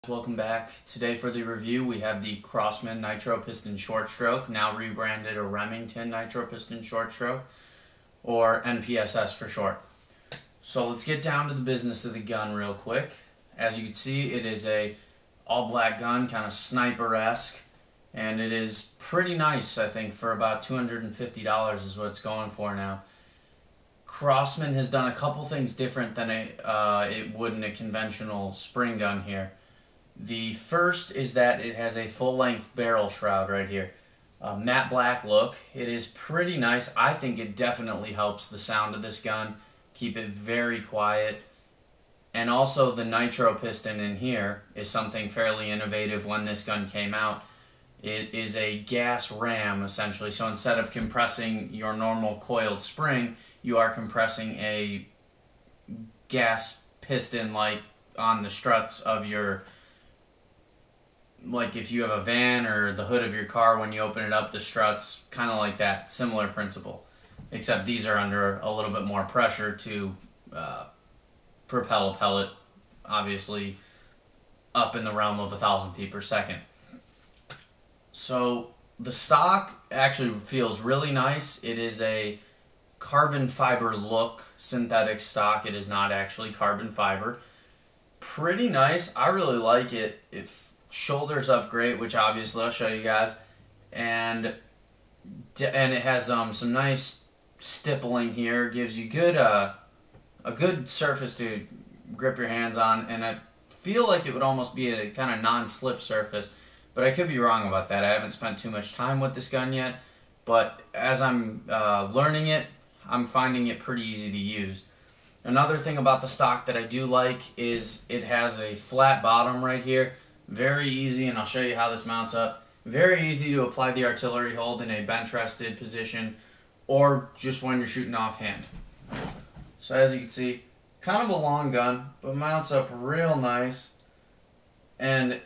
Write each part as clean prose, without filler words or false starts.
Welcome back. Today for the review we have the Crosman Nitro Piston Short Stroke, now rebranded a Remington Nitro Piston Short Stroke, or NPSS for short. So let's get down to the business of the gun real quick. As you can see, it is a all-black gun, kind of sniper-esque, and it is pretty nice, I think, for about $250 is what it's going for now. Crosman has done a couple things different than it would in a conventional spring gun here. The first is that it has a full-length barrel shroud right here. Matte black look. It is pretty nice. I think it definitely helps the sound of this gun. Keep it very quiet. And also the nitro piston in here is something fairly innovative when this gun came out. It is a gas ram essentially. So instead of compressing your normal coiled spring, you are compressing a gas piston like on the struts of your, like if you have a van or the hood of your car, when you open it up, the struts, kind of like that, similar principle. Except these are under a little bit more pressure to propel a pellet, obviously up in the realm of 1,000 feet per second. So the stock actually feels really nice. It is a carbon fiber look synthetic stock. It is not actually carbon fiber. Pretty nice. I really like it. It shoulders up great, which obviously I'll show you guys, and it has some nice stippling here. Gives you a good surface to grip your hands on, and I feel like it would almost be a kind of non-slip surface, but I could be wrong about that. I haven't spent too much time with this gun yet, but as I'm learning it, I'm finding it pretty easy to use. Another thing about the stock that I do like is it has a flat bottom right here. Very easy, and I'll show you how this mounts up. Very easy to apply the artillery hold in a bench rested position or just when you're shooting offhand. So as you can see, kind of a long gun, but mounts up real nice. And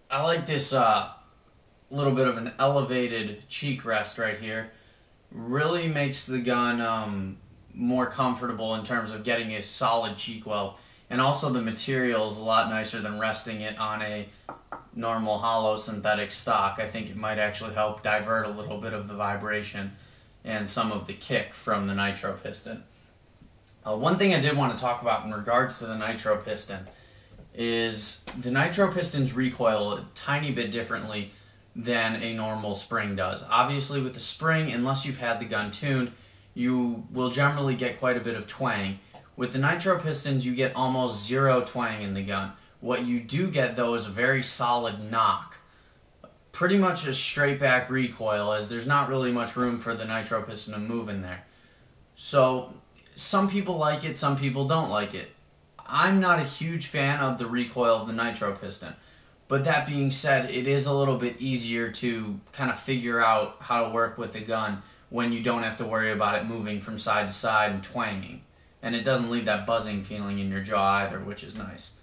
I like this little bit of an elevated cheek rest right here. Really makes the gun more comfortable in terms of getting a solid cheek weld. And also the material is a lot nicer than resting it on a normal hollow synthetic stock. I think it might actually help divert a little bit of the vibration and some of the kick from the nitro piston. One thing I did want to talk about in regards to the nitro piston is the nitro pistons recoil a tiny bit differently than a normal spring does. Obviously with the spring, unless you've had the gun tuned, you will generally get quite a bit of twang. With the nitro pistons, you get almost zero twang in the gun. What you do get, though, is a very solid knock. Pretty much a straight back recoil, as there's not really much room for the nitro piston to move in there. So, some people like it, some people don't like it. I'm not a huge fan of the recoil of the nitro piston. But that being said, it is a little bit easier to kind of figure out how to work with the gun when you don't have to worry about it moving from side to side and twanging. And it doesn't leave that buzzing feeling in your jaw either, which is nice.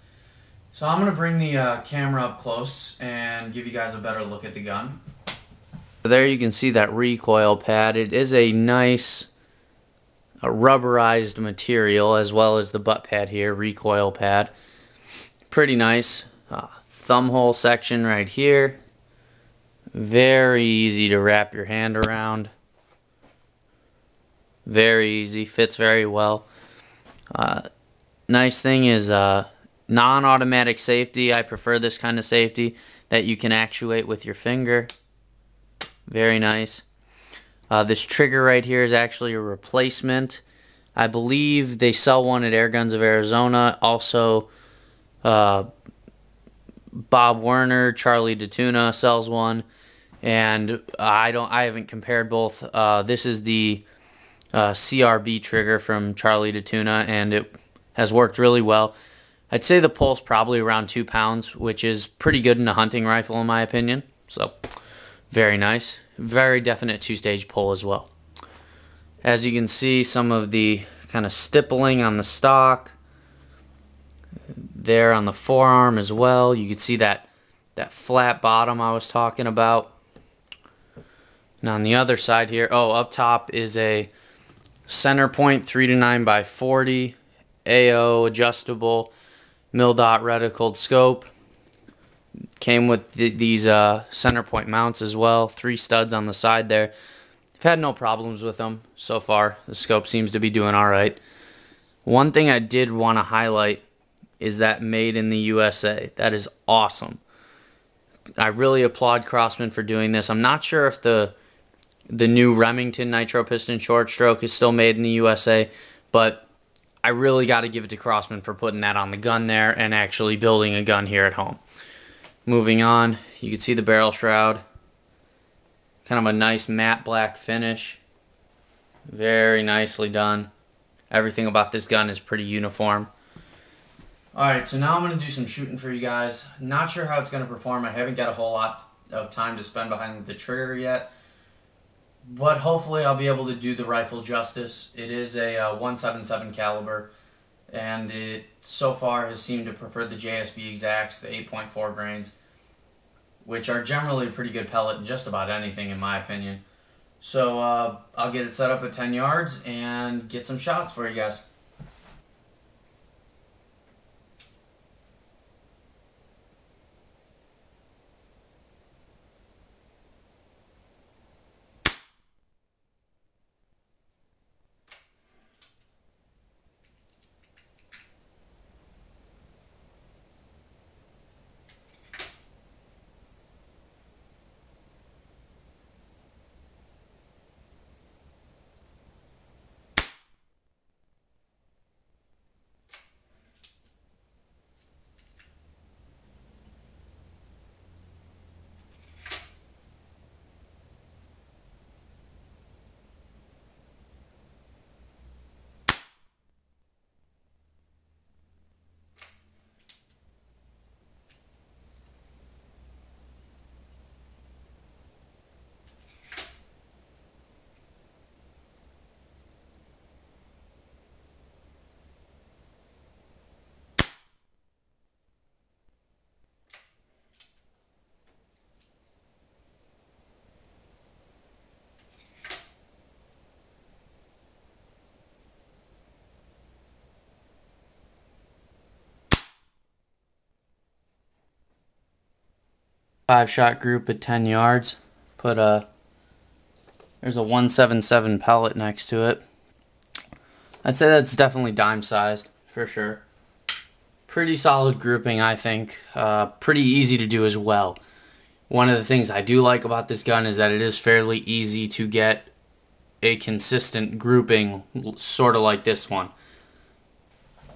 So I'm going to bring the camera up close and give you guys a better look at the gun. There you can see that recoil pad. It is a nice rubberized material, as well as the butt pad here, recoil pad. Pretty nice. Thumb hole section right here. Very easy to wrap your hand around. Very easy, fits very well. Nice thing is non-automatic safety. I prefer this kind of safety that you can actuate with your finger. Very nice. This trigger right here is actually a replacement. I believe they sell one at Air Guns of Arizona. Also, Bob Werner, Charlie DeTuna sells one, and I haven't compared both. This is the CRB trigger from Charlie DeTuna, and it has worked really well. I'd say the pull's probably around 2 pounds, which is pretty good in a hunting rifle in my opinion. So, very nice. Very definite two-stage pull as well. As you can see, some of the kind of stippling on the stock. There on the forearm as well. You can see that flat bottom I was talking about. And on the other side here, up top is a center point 3 to 9 by 40 AO adjustable mil dot reticled scope. Came with these center point mounts as well. 3 studs on the side there. I've had no problems with them so far. The scope seems to be doing alright. One thing I did want to highlight is that made in the USA. That is awesome. I really applaud Crosman for doing this. I'm not sure if the new Remington Nitro Piston Short Stroke is still made in the USA, but I really got to give it to Crosman for putting that on the gun there and actually building a gun here at home. Moving on, you can see the barrel shroud. Kind of a nice matte black finish. Very nicely done. Everything about this gun is pretty uniform. Alright, so now I'm going to do some shooting for you guys. Not sure how it's going to perform. I haven't got a whole lot of time to spend behind the trigger yet. But hopefully I'll be able to do the rifle justice. It is a 177 caliber. And it so far has seemed to prefer the JSB Exacts, the 8.4 grains. Which are generally a pretty good pellet in just about anything in my opinion. So I'll get it set up at 10 yards and get some shots for you guys. Five-shot group at 10 yards. There's a 177 pellet next to it. I'd say that's definitely dime sized for sure. Pretty solid grouping, I think. Pretty easy to do as well. One of the things I do like about this gun is that it is fairly easy to get a consistent grouping, sort of like this one.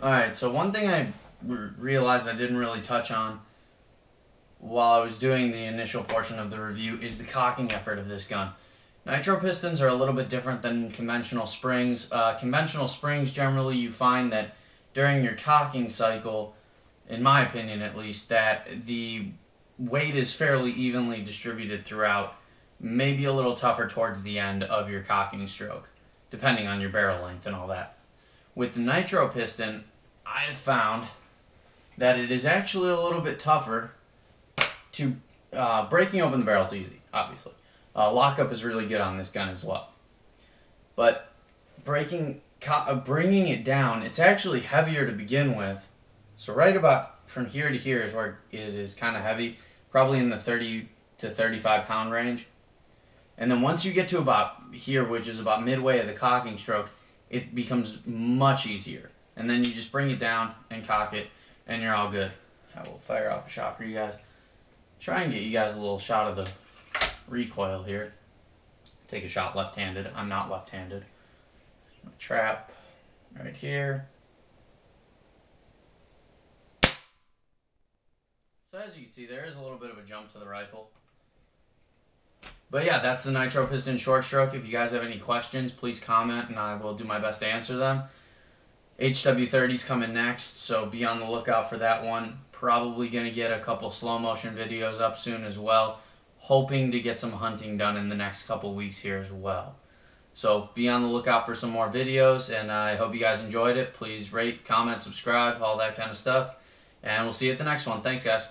Alright, so one thing I realized I didn't really touch on while I was doing the initial portion of the review is the cocking effort of this gun. Nitro pistons are a little bit different than conventional springs. Conventional springs, generally you find that during your cocking cycle, in my opinion at least, that the weight is fairly evenly distributed throughout, maybe a little tougher towards the end of your cocking stroke, depending on your barrel length and all that. With the nitro piston, I have found that it is actually a little bit tougher to breaking open the barrel is easy, obviously. Lockup is really good on this gun as well. But bringing it down, it's actually heavier to begin with. So right about from here to here is where it is kind of heavy, probably in the 30 to 35 pound range. And then once you get to about here, which is about midway of the cocking stroke, it becomes much easier. And then you just bring it down and cock it, and you're all good. I will fire off a shot for you guys. Try and get you guys a little shot of the recoil here. Take a shot left-handed. I'm not left-handed. My trap right here. So as you can see, there is a little bit of a jump to the rifle. But yeah, that's the Nitro Piston Short Stroke. If you guys have any questions, please comment and I will do my best to answer them. HW30's coming next, so be on the lookout for that one. Probably going to get a couple slow motion videos up soon as well. Hoping to get some hunting done in the next couple weeks here as well. So be on the lookout for some more videos, and I hope you guys enjoyed it. Please rate, comment, subscribe, all that kind of stuff. And we'll see you at the next one. Thanks, guys.